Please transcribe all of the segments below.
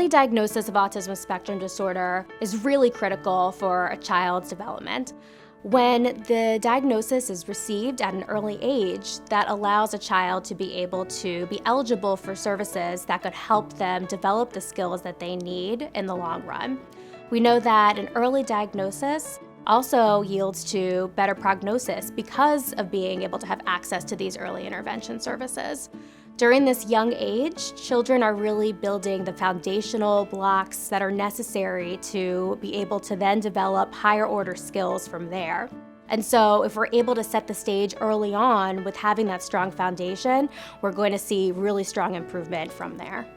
Early diagnosis of autism spectrum disorder is really critical for a child's development. When the diagnosis is received at an early age, that allows a child to be able to be eligible for services that could help them develop the skills that they need in the long run. We know that an early diagnosis also yields to better prognosis because of being able to have access to these early intervention services. During this young age, children are really building the foundational blocks that are necessary to be able to then develop higher order skills from there. And so if we're able to set the stage early on with having that strong foundation, we're going to see really strong improvement from there.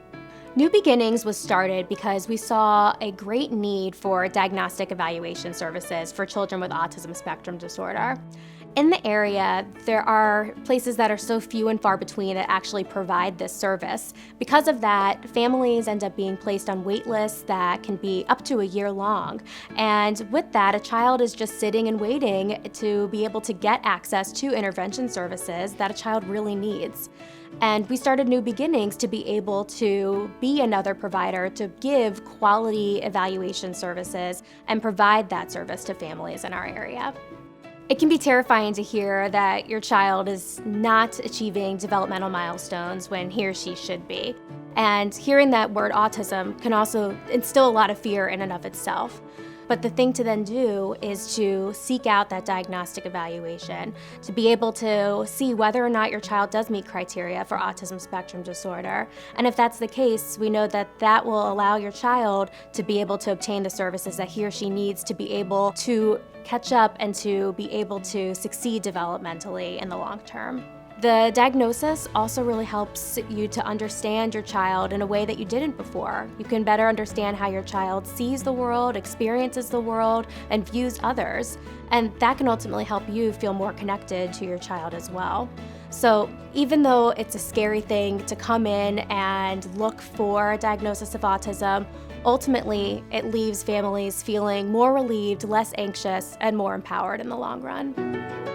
New Beginnings was started because we saw a great need for diagnostic evaluation services for children with autism spectrum disorder. In the area, there are places that are so few and far between that actually provide this service. Because of that, families end up being placed on wait lists that can be up to a year long. And with that, a child is just sitting and waiting to be able to get access to intervention services that a child really needs. And we started New Beginnings to be able to be another provider to give quality evaluation services and provide that service to families in our area. It can be terrifying to hear that your child is not achieving developmental milestones when he or she should be. And hearing that word autism can also instill a lot of fear in and of itself. But the thing to then do is to seek out that diagnostic evaluation, to be able to see whether or not your child does meet criteria for autism spectrum disorder. And if that's the case, we know that that will allow your child to be able to obtain the services that he or she needs to be able to catch up and to be able to succeed developmentally in the long term. The diagnosis also really helps you to understand your child in a way that you didn't before. You can better understand how your child sees the world, experiences the world, and views others. And that can ultimately help you feel more connected to your child as well. So even though it's a scary thing to come in and look for a diagnosis of autism, ultimately it leaves families feeling more relieved, less anxious, and more empowered in the long run.